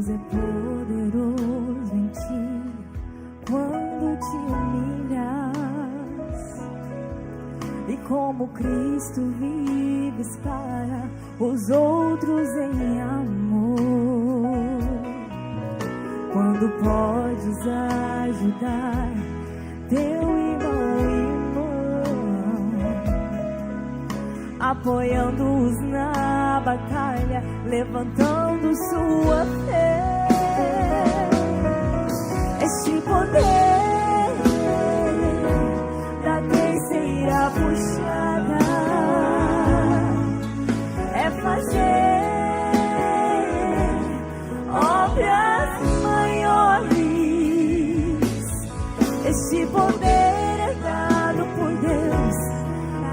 Deus é poderoso em ti quando te humilhas, e como Cristo vives para os outros em amor, quando podes ajudar teu apoiando-os na batalha, levantando sua fé. Este poder da terceira puxada é fazer obras maiores. Este poder é dado por Deus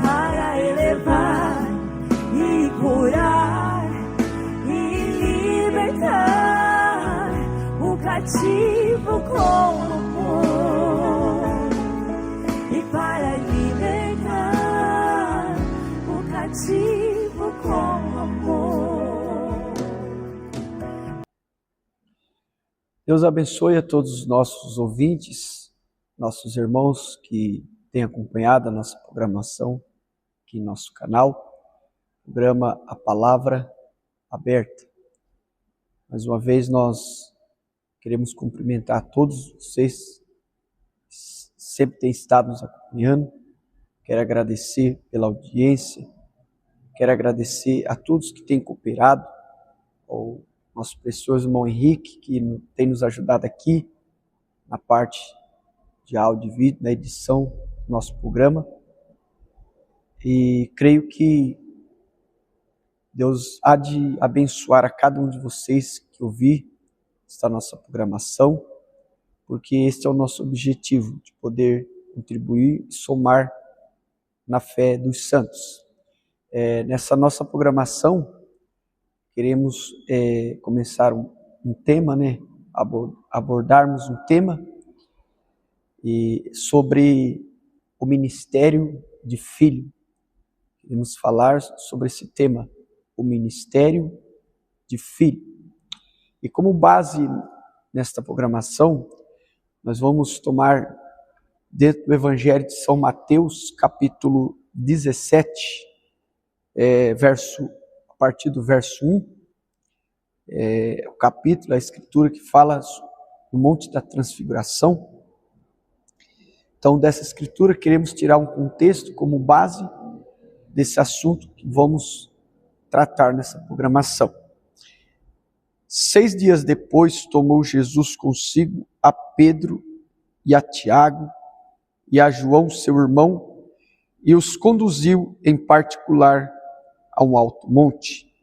para elevar e curar e libertar o cativo com amor, e para libertar o cativo com amor. Deus abençoe a todos os nossos ouvintes, nossos irmãos que têm acompanhado a nossa programação aqui em nosso canal. Programa A Palavra Aberta. Mais uma vez nós queremos cumprimentar todos vocês que sempre têm estado nos acompanhando. Quero agradecer pela audiência, quero agradecer a todos que têm cooperado, ao nosso precioso irmão Henrique, que tem nos ajudado aqui na parte de áudio e vídeo, na edição do nosso programa. E creio que Deus há de abençoar a cada um de vocês que ouvir esta nossa programação, porque este é o nosso objetivo, de poder contribuir e somar na fé dos santos. Nessa nossa programação, queremos começar um tema, abordarmos um tema sobre o ministério de filho. Queremos falar sobre esse tema, o ministério de filho. E como base nesta programação, nós vamos tomar dentro do Evangelho de São Mateus, capítulo 17, a partir do verso 1, o capítulo, a escritura que fala do Monte da Transfiguração. Então, dessa escritura, queremos tirar um contexto como base desse assunto que vamos tratar nessa programação. 6 dias depois, tomou Jesus consigo a Pedro e a Tiago e a João, seu irmão, e os conduziu em particular a um alto monte,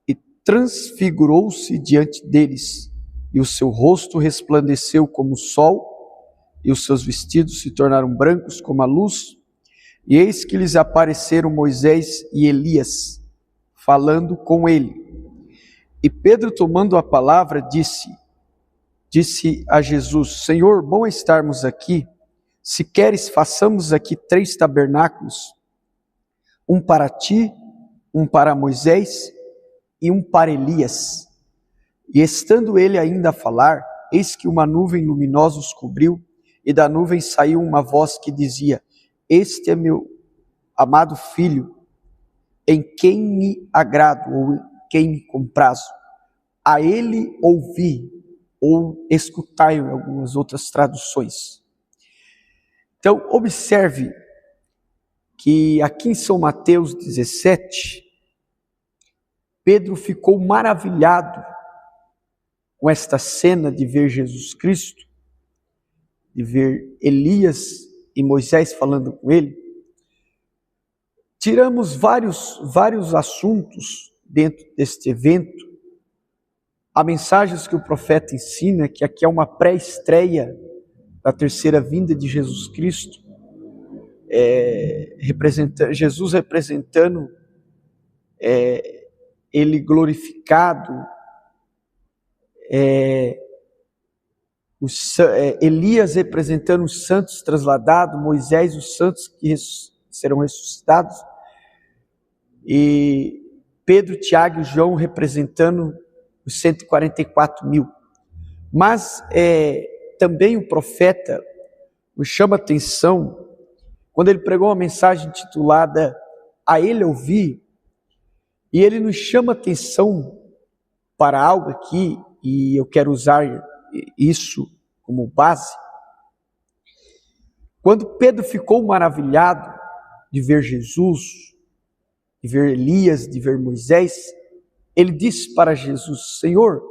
e transfigurou-se diante deles, e o seu rosto resplandeceu como o sol, e os seus vestidos se tornaram brancos como a luz, e eis que lhes apareceram Moisés e Elias, falando com ele. E Pedro, tomando a palavra, disse a Jesus: Senhor, bom estarmos aqui. Se queres, façamos aqui 3 tabernáculos, um para ti, um para Moisés e um para Elias. E estando ele ainda a falar, eis que uma nuvem luminosa os cobriu, e da nuvem saiu uma voz que dizia: Este é meu amado filho, em quem me agrado, ou em quem me comprazo. A ele ouvi, ou escutai, em algumas outras traduções. Então, observe que aqui em São Mateus 17, Pedro ficou maravilhado com esta cena de ver Jesus Cristo, de ver Elias e Moisés falando com ele. Tiramos vários assuntos dentro deste evento. Há mensagens que o profeta ensina que aqui é uma pré-estreia da terceira vinda de Jesus Cristo, Jesus representando ele glorificado, Elias representando os santos trasladados, Moisés os santos que serão ressuscitados, e Pedro, Tiago e João representando os 144 mil. Mas também o profeta nos chama atenção quando ele pregou uma mensagem intitulada A Ele Ouvir, e ele nos chama atenção para algo aqui, e eu quero usar isso como base. Quando Pedro ficou maravilhado de ver Jesus, de ver Elias, de ver Moisés, ele disse para Jesus: Senhor,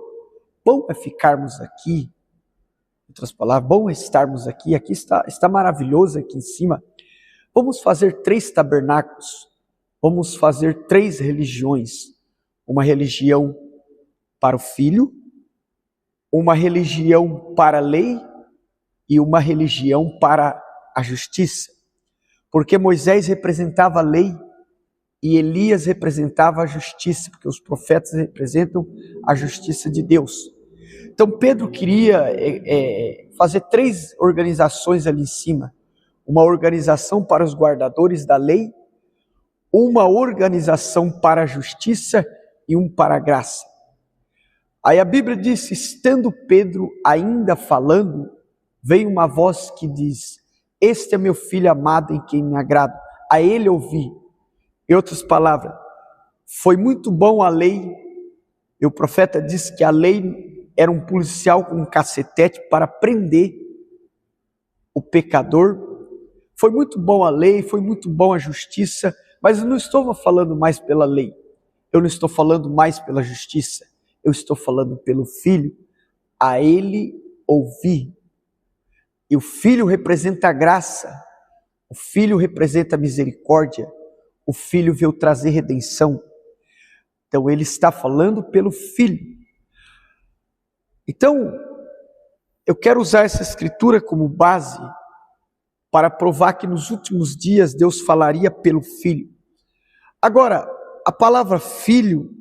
bom é ficarmos aqui. Em outras palavras, bom é estarmos aqui. Aqui está maravilhoso aqui em cima. Vamos fazer 3 tabernáculos. Vamos fazer 3 religiões. Uma religião para o Filho, uma religião para a lei e uma religião para a justiça. Porque Moisés representava a lei e Elias representava a justiça, porque os profetas representam a justiça de Deus. Então Pedro queria fazer 3 organizações ali em cima. Uma organização para os guardadores da lei, uma organização para a justiça e um para a graça. Aí a Bíblia diz: estando Pedro ainda falando, veio uma voz que diz: este é meu filho amado em quem me agrado, a ele ouvi. Em outras palavras, foi muito bom a lei, e o profeta disse que a lei era um policial com um cacetete para prender o pecador. Foi muito bom a lei, foi muito bom a justiça, mas eu não estou falando mais pela lei, eu não estou falando mais pela justiça, eu estou falando pelo Filho, a ele ouvi. E o Filho representa a graça, o Filho representa a misericórdia, o Filho veio trazer redenção. Então ele está falando pelo Filho. Então, eu quero usar essa escritura como base para provar que nos últimos dias Deus falaria pelo Filho. Agora, a palavra filho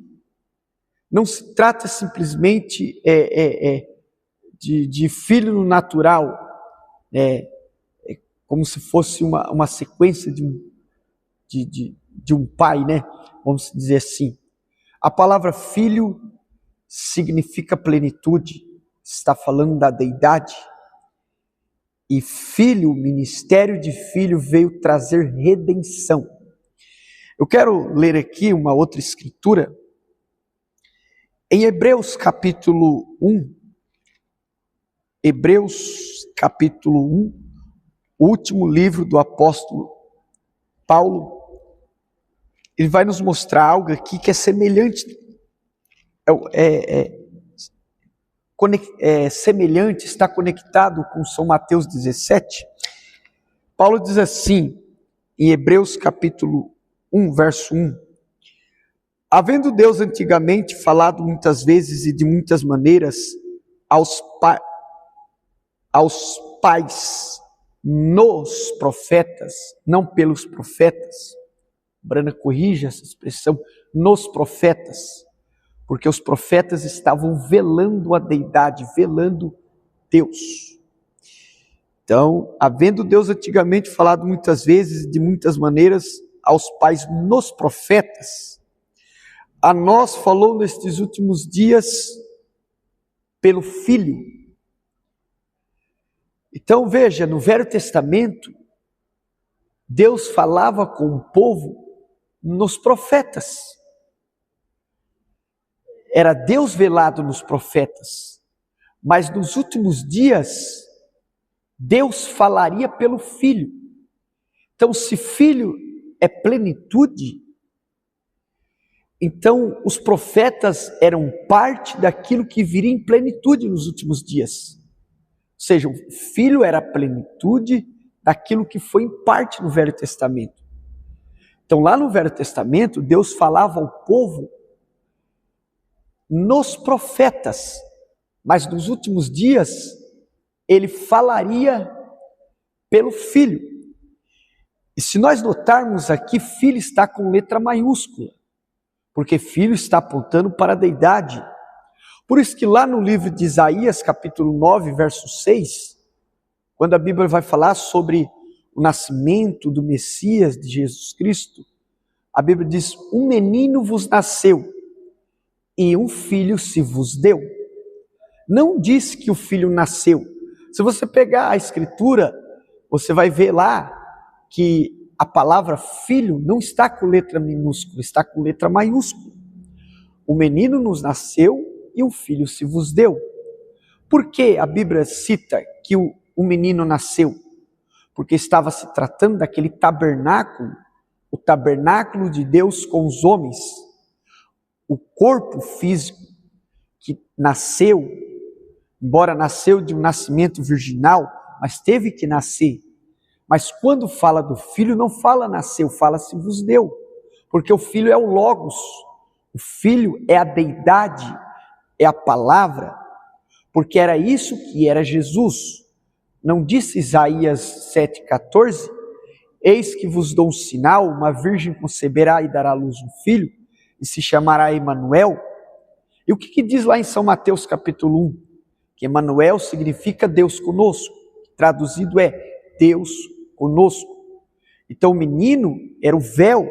não se trata simplesmente de filho no natural, como se fosse uma sequência de um pai, né? Vamos dizer assim. A palavra filho significa plenitude, está falando da deidade. E filho, o ministério de filho veio trazer redenção. Eu quero ler aqui uma outra escritura. Em Hebreus capítulo 1, Hebreus capítulo 1, o último livro do apóstolo Paulo, ele vai nos mostrar algo aqui que é semelhante, semelhante, está conectado com São Mateus 17. Paulo diz assim, em Hebreus capítulo 1, verso 1, havendo Deus antigamente falado muitas vezes e de muitas maneiras aos pais nos profetas, não pelos profetas. Brana corrige essa expressão, nos profetas, porque os profetas estavam velando a deidade, velando Deus. Então, havendo Deus antigamente falado muitas vezes e de muitas maneiras aos pais nos profetas, a nós falou nestes últimos dias pelo Filho. Então veja, no Velho Testamento, Deus falava com o povo nos profetas. Era Deus velado nos profetas. Mas nos últimos dias, Deus falaria pelo Filho. Então, se Filho é plenitude, então os profetas eram parte daquilo que viria em plenitude nos últimos dias. Ou seja, o Filho era a plenitude daquilo que foi em parte no Velho Testamento. Então, lá no Velho Testamento, Deus falava ao povo nos profetas, mas nos últimos dias, Ele falaria pelo Filho. E se nós notarmos aqui, Filho está com letra maiúscula, porque Filho está apontando para a deidade. Por isso que lá no livro de Isaías, capítulo 9, verso 6, quando a Bíblia vai falar sobre o nascimento do Messias, de Jesus Cristo, a Bíblia diz, um menino vos nasceu, e um filho se vos deu. Não diz que o filho nasceu. Se você pegar a escritura, você vai ver lá que a palavra filho não está com letra minúscula, está com letra maiúscula. O menino nos nasceu e um filho se vos deu. Por que a Bíblia cita que o menino nasceu? Porque estava se tratando daquele tabernáculo, o tabernáculo de Deus com os homens. O corpo físico que nasceu, embora nasceu de um nascimento virginal, mas teve que nascer. Mas quando fala do filho, não fala nasceu, fala se vos deu. Porque o filho é o Logos, o filho é a deidade, é a palavra, porque era isso que era Jesus. Não disse Isaías 7,14? Eis que vos dou um sinal, uma virgem conceberá e dará à luz um filho, e se chamará Emanuel. E o que diz lá em São Mateus capítulo 1? Que Emanuel significa Deus conosco, traduzido é Deus conosco. Então o menino era o véu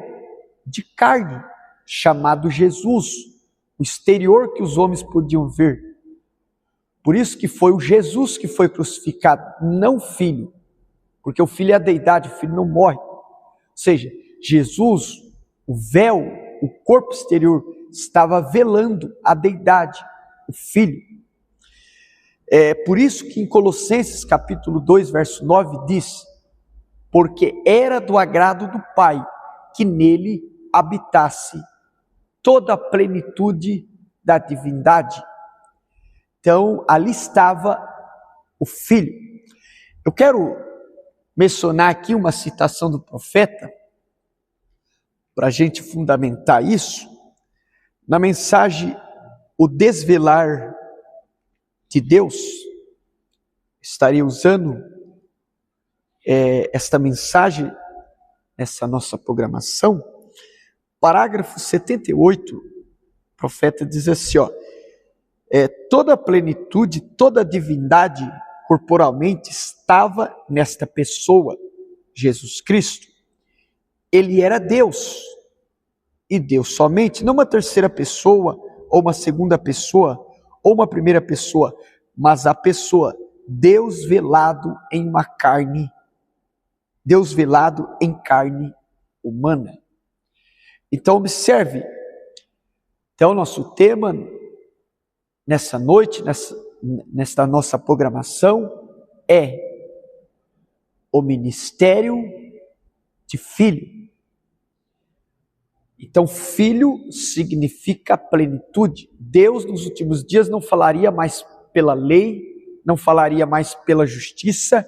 de carne, chamado Jesus, o exterior que os homens podiam ver. Por isso que foi o Jesus que foi crucificado, não o filho, porque o filho é a deidade, o filho não morre. Ou seja, Jesus, o véu, o corpo exterior, estava velando a deidade, o filho. É por isso que em Colossenses capítulo 2, verso 9 diz: porque era do agrado do Pai que nele habitasse toda a plenitude da divindade. Então, ali estava o Filho. Eu quero mencionar aqui uma citação do profeta, para a gente fundamentar isso, na mensagem O Desvelar de Deus. Estaria usando esta mensagem nessa nossa programação. Parágrafo 78, o profeta diz assim, toda a plenitude, toda a divindade corporalmente estava nesta pessoa, Jesus Cristo. Ele era Deus, e Deus somente, não uma terceira pessoa, ou uma segunda pessoa, ou uma primeira pessoa, mas a pessoa, Deus velado em uma carne, Deus velado em carne humana. Então observe, então nosso tema nessa noite, nesta nossa programação, é o ministério de filho. Então, filho significa plenitude. Deus, nos últimos dias, não falaria mais pela lei, não falaria mais pela justiça,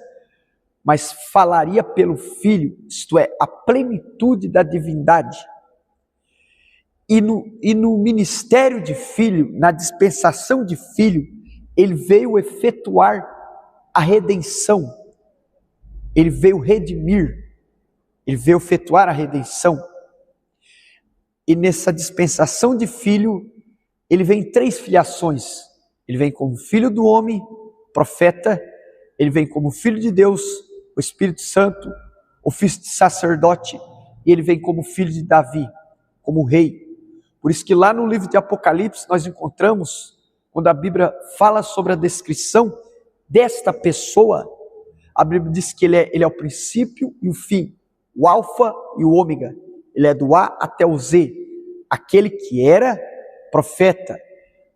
mas falaria pelo Filho, isto é, a plenitude da divindade. E no ministério de filho, na dispensação de filho, ele veio efetuar a redenção, ele veio redimir, ele veio efetuar a redenção. E nessa dispensação de filho, ele vem em 3 filiações. Ele vem como filho do homem, profeta, ele vem como filho de Deus, o Espírito Santo, ofício de sacerdote, e ele vem como filho de Davi, como rei. Por isso que lá no livro de Apocalipse nós encontramos, quando a Bíblia fala sobre a descrição desta pessoa, a Bíblia diz que ele é o princípio e o fim, o alfa e o ômega. Ele é do A até o Z, aquele que era profeta,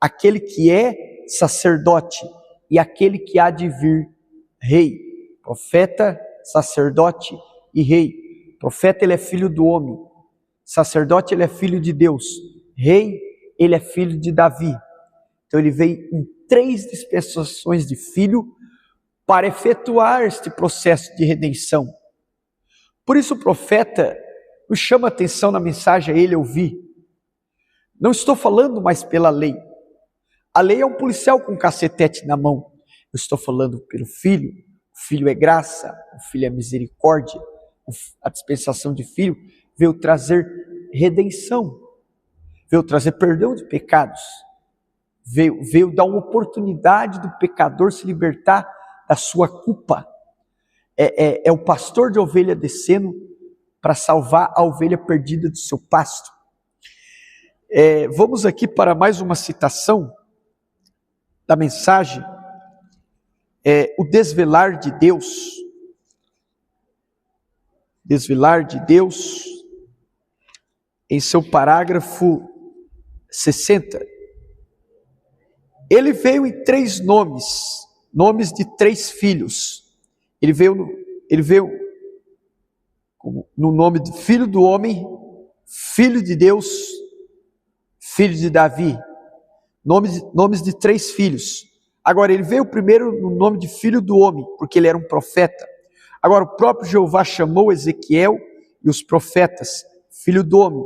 aquele que é sacerdote e aquele que há de vir rei. Profeta, sacerdote e rei. Profeta, ele é filho do homem. Sacerdote, ele é filho de Deus. Rei, ele é filho de Davi. Então ele veio em 3 dispensações de filho para efetuar este processo de redenção. Por isso o profeta nos chama a atenção na mensagem a ele ouvir. Não estou falando mais pela lei. A lei é um policial com um cacetete na mão. Eu estou falando pelo Filho. O Filho é graça, o Filho é misericórdia. A dispensação de Filho veio trazer redenção, veio trazer perdão de pecados, veio dar uma oportunidade do pecador se libertar da sua culpa. É o pastor de ovelha descendo para salvar a ovelha perdida do seu pasto. Vamos aqui para mais uma citação da mensagem, o desvelar de Deus. Desvelar de Deus, em seu parágrafo 60. Ele veio em 3 nomes de 3 filhos. Ele veio no nome de Filho do Homem, Filho de Deus, Filho de Davi. Nomes de 3 filhos. Agora, ele veio primeiro no nome de Filho do Homem, porque ele era um profeta. Agora, o próprio Jeová chamou Ezequiel e os profetas, Filho do Homem.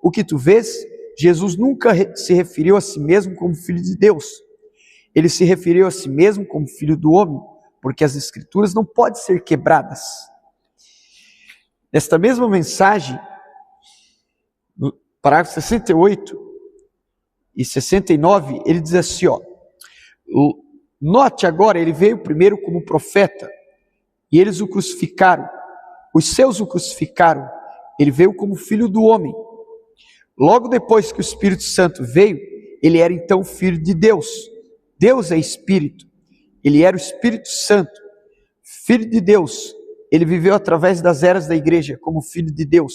O que tu vês? Jesus nunca se referiu a si mesmo como Filho de Deus. Ele se referiu a si mesmo como Filho do Homem, porque as Escrituras não podem ser quebradas. Nesta mesma mensagem, no parágrafo 68 e 69, ele diz assim, note agora, ele veio primeiro como profeta, e eles o crucificaram, os seus o crucificaram, ele veio como Filho do Homem. Logo depois que o Espírito Santo veio, ele era então Filho de Deus. Deus é Espírito, ele era o Espírito Santo, Filho de Deus. Ele viveu através das eras da igreja como Filho de Deus.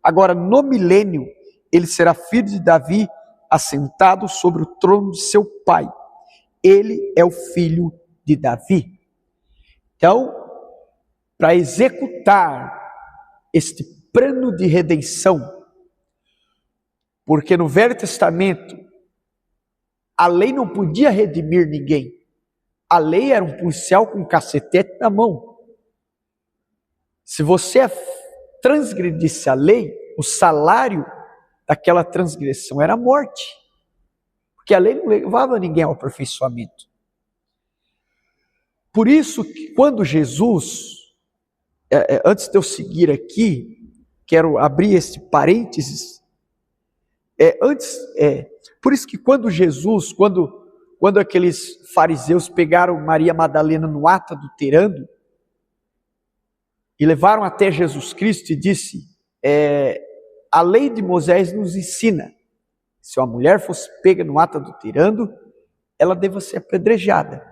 Agora, no milênio, ele será filho de Davi, assentado sobre o trono de seu pai. Ele é o filho de Davi. Então, para executar este plano de redenção, porque no Velho Testamento a lei não podia redimir ninguém. A lei era um policial com um cacetete na mão. Se você transgredisse a lei, o salário daquela transgressão era a morte. Porque a lei não levava ninguém ao aperfeiçoamento. Por isso que quando Jesus, antes de eu seguir aqui, quero abrir este parênteses, por isso que quando Jesus, quando aqueles fariseus pegaram Maria Madalena no ato adulterando, e levaram até Jesus Cristo e disse, a lei de Moisés nos ensina, se uma mulher fosse pega no ato adulterando, ela deva ser apedrejada.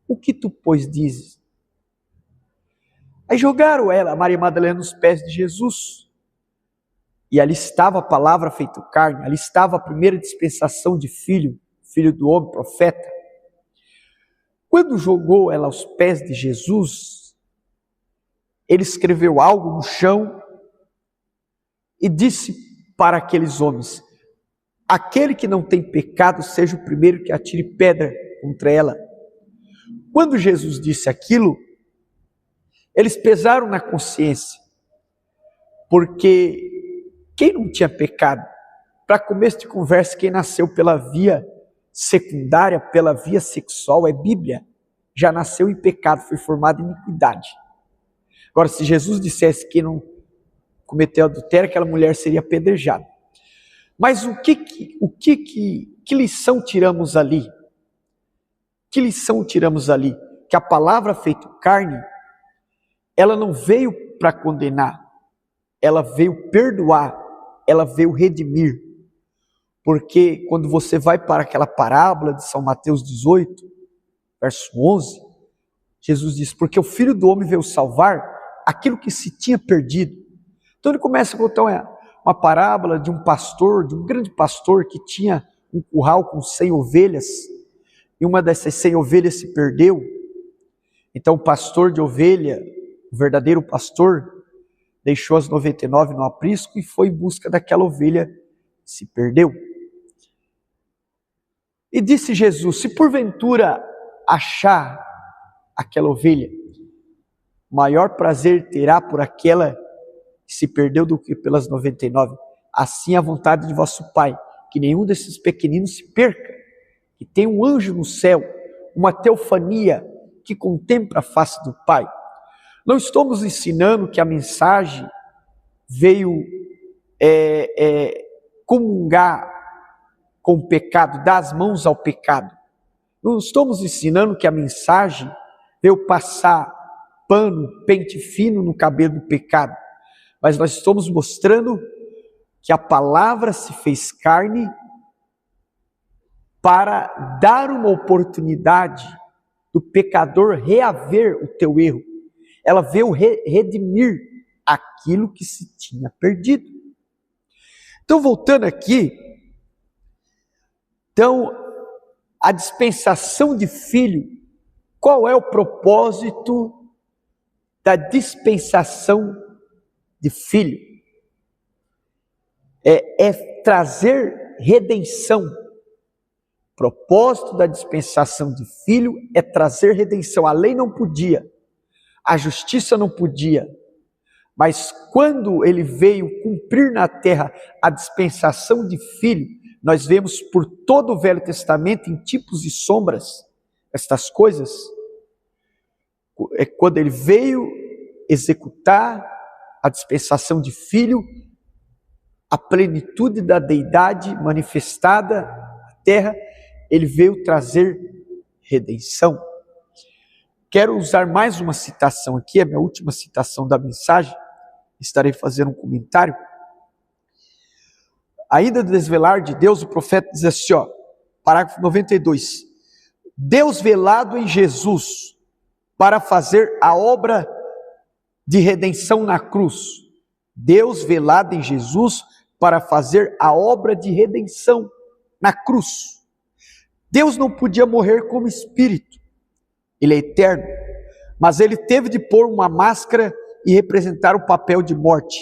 O que tu, pois, dizes? Aí jogaram ela, Maria Madalena, nos pés de Jesus. E ali estava a palavra feita carne, ali estava a primeira dispensação de filho do homem, profeta. Quando jogou ela aos pés de Jesus, ele escreveu algo no chão e disse para aqueles homens, aquele que não tem pecado seja o primeiro que atire pedra contra ela. Quando Jesus disse aquilo, eles pesaram na consciência, porque quem não tinha pecado? Para começo de conversa, quem nasceu pela via secundária, pela via sexual, é Bíblia, já nasceu em pecado, foi formado em iniquidade. Agora, se Jesus dissesse que não cometeu adultério, aquela mulher seria apedrejada. Mas que lição tiramos ali? Que lição tiramos ali? Que a palavra feita carne, ela não veio para condenar, ela veio perdoar, ela veio redimir. Porque quando você vai para aquela parábola de São Mateus 18, verso 11, Jesus diz, porque o Filho do Homem veio salvar aquilo que se tinha perdido. Então ele começa a contar uma parábola de um pastor, de um grande pastor que tinha um curral com 100 ovelhas, e uma dessas 100 ovelhas se perdeu. Então o pastor de ovelha, o verdadeiro pastor, deixou as 99 no aprisco e foi em busca daquela ovelha que se perdeu. E disse Jesus, se porventura achar aquela ovelha, maior prazer terá por aquela que se perdeu do que pelas 99. Assim é a vontade de vosso Pai, que nenhum desses pequeninos se perca, que tem um anjo no céu, uma teofania que contempla a face do Pai. Não estamos ensinando que a mensagem veio comungar com o pecado, dar as mãos ao pecado. Não estamos ensinando que a mensagem veio passar pano, pente fino no cabelo do pecado. Mas nós estamos mostrando que a palavra se fez carne para dar uma oportunidade do pecador reaver o teu erro. Ela veio redimir aquilo que se tinha perdido. Então, voltando aqui, então, a dispensação de filho, qual é o propósito da dispensação de filho? É trazer redenção. O propósito da dispensação de filho é trazer redenção. A lei não podia, a justiça não podia, mas quando ele veio cumprir na terra a dispensação de filho, nós vemos por todo o Velho Testamento, em tipos e sombras, estas coisas. É quando ele veio executar a dispensação de filho, a plenitude da deidade manifestada na terra, ele veio trazer redenção. Quero usar mais uma citação aqui, a minha última citação da mensagem, estarei fazendo um comentário. Ainda do desvelar de Deus, o profeta diz assim, parágrafo 92, Deus velado em Jesus para fazer a obra de redenção na cruz. Deus velado em Jesus para fazer a obra de redenção na cruz. Deus não podia morrer como espírito, ele é eterno, mas ele teve de pôr uma máscara e representar o papel de morte.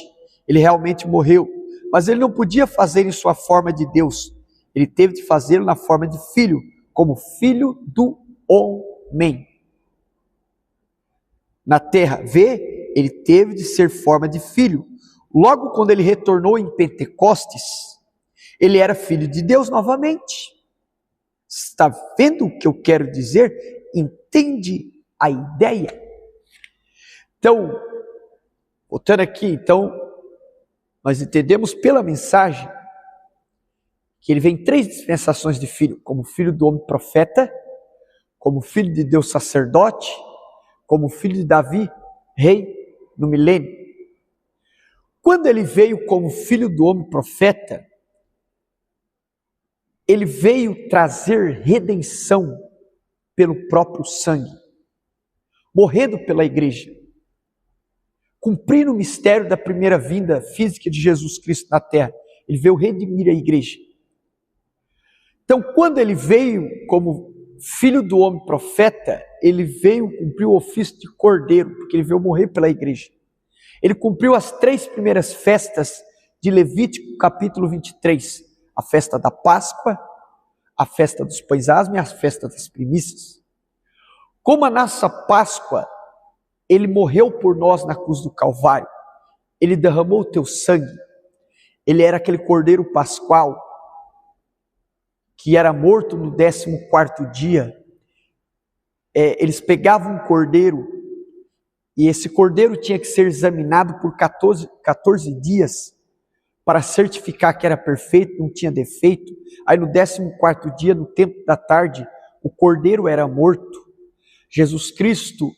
Ele realmente morreu, mas ele não podia fazer em sua forma de Deus, ele teve de fazê-lo na forma de filho, como filho do homem. Na terra, ele teve de ser forma de filho. Logo quando ele retornou em Pentecostes, ele era filho de Deus novamente. Está vendo o que eu quero dizer? Entende a ideia? Então, voltando aqui, nós entendemos pela mensagem que ele vem em 3 dispensações de filho, como filho do homem profeta, como filho de Deus sacerdote, como filho de Davi, rei no milênio. Quando ele veio como filho do homem profeta, ele veio trazer redenção pelo próprio sangue, morrendo pela igreja, cumprindo o mistério da primeira vinda física de Jesus Cristo na terra. Ele veio redimir a igreja. Então, quando ele veio como filho do homem profeta, ele veio cumprir o ofício de cordeiro, porque ele veio morrer pela igreja. Ele cumpriu as 3 primeiras festas de Levítico, capítulo 23, a festa da Páscoa, a festa dos pães asmos e a festa das primícias. Como a nossa Páscoa, ele morreu por nós na cruz do Calvário, ele derramou o teu sangue, ele era aquele cordeiro pascual, que era morto no 14º dia. Eles pegavam um cordeiro, e esse cordeiro tinha que ser examinado por 14 dias, para certificar que era perfeito, não tinha defeito. Aí no 14º dia, no tempo da tarde, o cordeiro era morto. Jesus Cristo,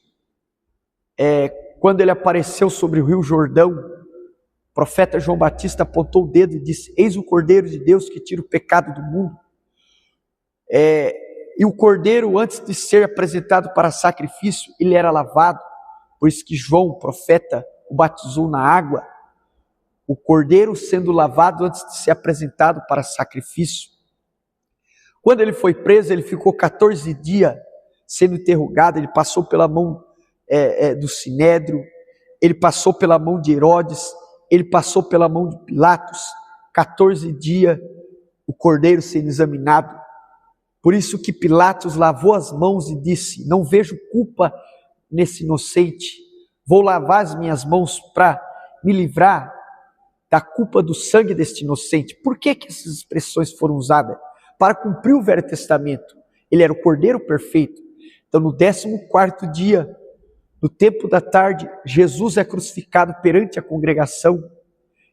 quando ele apareceu sobre o rio Jordão, o profeta João Batista apontou o dedo e disse: eis o Cordeiro de Deus que tira o pecado do mundo. E o cordeiro, antes de ser apresentado para sacrifício, ele era lavado. Por isso que João, o profeta, o batizou na água. O cordeiro sendo lavado antes de ser apresentado para sacrifício. Quando ele foi preso, ele ficou 14 dias sendo interrogado. Ele passou pela mão do Sinédrio, ele passou pela mão de Herodes, ele passou pela mão de Pilatos. 14 dias o cordeiro sendo examinado. Por isso que Pilatos lavou as mãos e disse: não vejo culpa nesse inocente, vou lavar as minhas mãos para me livrar da culpa do sangue deste inocente. Por que essas expressões foram usadas? Para cumprir o Velho Testamento. Ele era o cordeiro perfeito. Então no 14º dia, no tempo da tarde, Jesus é crucificado perante a congregação.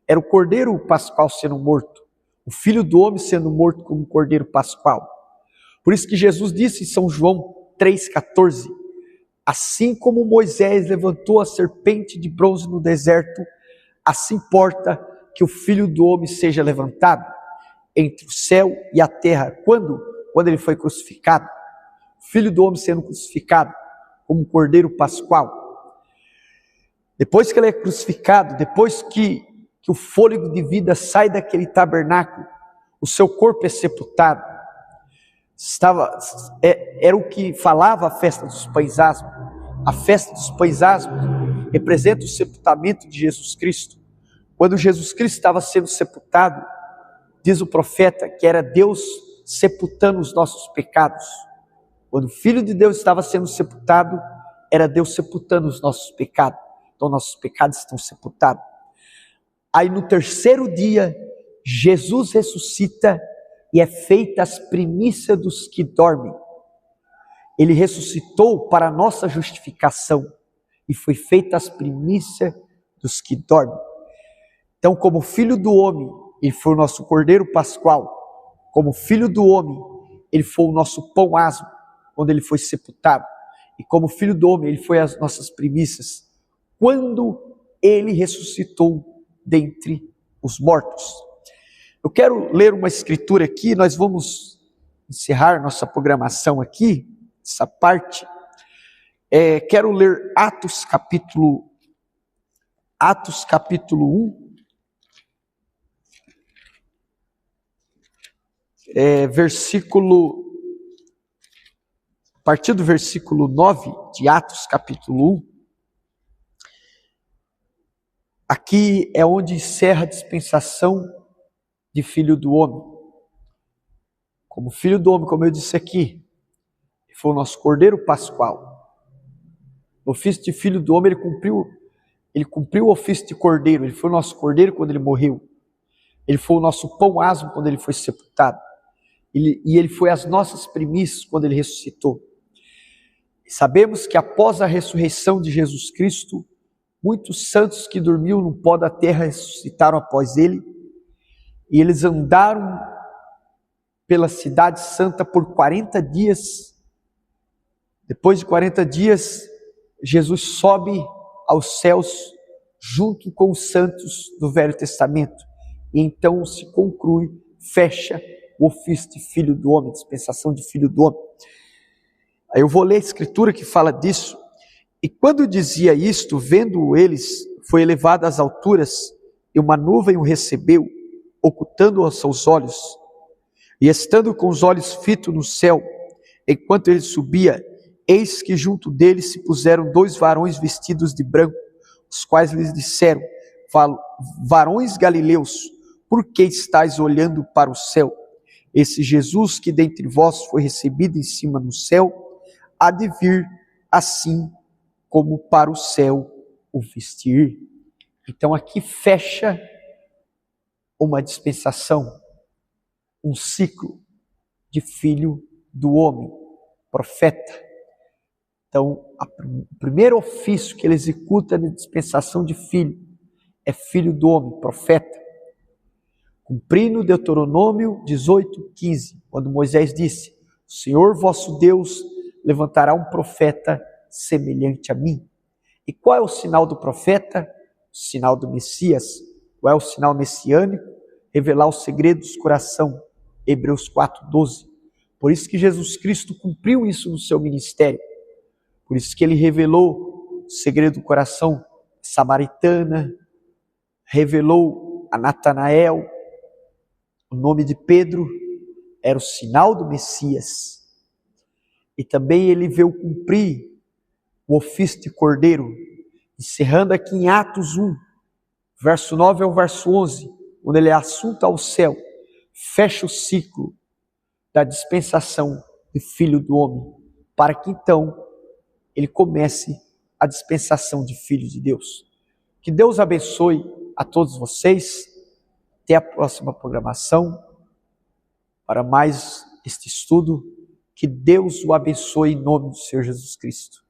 Era o cordeiro pascual sendo morto, o filho do homem sendo morto como cordeiro pascual. Por isso que Jesus disse em São João 3,14, assim como Moisés levantou a serpente de bronze no deserto, assim importa que o Filho do Homem seja levantado entre o céu e a terra. Quando ele foi crucificado, o Filho do Homem sendo crucificado como um cordeiro pascual. Depois que ele é crucificado, depois que o fôlego de vida sai daquele tabernáculo, o seu corpo é sepultado. Era o que falava a festa dos pães asmos. A festa dos pães asmos representa o sepultamento de Jesus Cristo. Quando Jesus Cristo estava sendo sepultado, diz o profeta que era Deus sepultando os nossos pecados. Quando o Filho de Deus estava sendo sepultado, era Deus sepultando os nossos pecados. Então nossos pecados estão sepultados. Aí no terceiro dia, Jesus ressuscita e é feita as primícias dos que dormem. Ele ressuscitou para a nossa justificação e foi feita as primícias dos que dormem. Então, como Filho do Homem, ele foi o nosso Cordeiro Pascual. Como Filho do Homem, ele foi o nosso pão asmo, quando ele foi sepultado. E como Filho do Homem, ele foi as nossas primícias, quando ele ressuscitou dentre os mortos. Eu quero ler uma escritura aqui, nós vamos encerrar nossa programação aqui, essa parte. Quero ler Atos capítulo 1, a partir do versículo 9 de Atos capítulo 1. Aqui é onde encerra a dispensação de Filho do Homem. Como Filho do Homem, como eu disse aqui, ele foi o nosso Cordeiro Pascual. No ofício de Filho do Homem, ele cumpriu o ofício de Cordeiro. Ele foi o nosso Cordeiro quando ele morreu. Ele foi o nosso pão asmo quando ele foi sepultado. E ele foi as nossas primícias quando ele ressuscitou. E sabemos que após a ressurreição de Jesus Cristo, muitos santos que dormiam no pó da terra ressuscitaram após ele. E eles andaram pela cidade santa por 40 dias. Depois de 40 dias, Jesus sobe aos céus junto com os santos do Velho Testamento. E então se conclui, fecha o ofício de Filho do Homem, dispensação de Filho do Homem. Aí eu vou ler a escritura que fala disso. E quando dizia isto, vendo eles, foi elevado às alturas, e uma nuvem o recebeu, ocultando-o aos seus olhos. E estando com os olhos fitos no céu, enquanto ele subia, eis que junto dele se puseram 2 varões vestidos de branco, os quais lhes disseram: varões galileus, por que estáis olhando para o céu? Esse Jesus que dentre vós foi recebido em cima no céu, há de vir assim como para o céu o vestir. Então aqui fecha uma dispensação, um ciclo de Filho do Homem, profeta. Então, o primeiro ofício que ele executa na dispensação de filho é Filho do Homem, profeta. Cumprindo Deuteronômio 18:15, quando Moisés disse: o Senhor vosso Deus levantará um profeta semelhante a mim. E qual é o sinal do profeta? O sinal do Messias. Qual é o sinal messiânico? Revelar os segredos do coração. Hebreus 4:12. Por isso que Jesus Cristo cumpriu isso no seu ministério. Por isso que ele revelou o segredo do coração samaritana, revelou a Natanael. O nome de Pedro era o sinal do Messias. E também ele veio cumprir o ofício de Cordeiro, encerrando aqui em Atos 1, verso 9 ao verso 11, onde ele é assunto ao céu, fecha o ciclo da dispensação de Filho do Homem, para que então ele comece a dispensação de Filho de Deus. Que Deus abençoe a todos vocês. Até a próxima programação para mais este estudo. Que Deus o abençoe em nome do Senhor Jesus Cristo.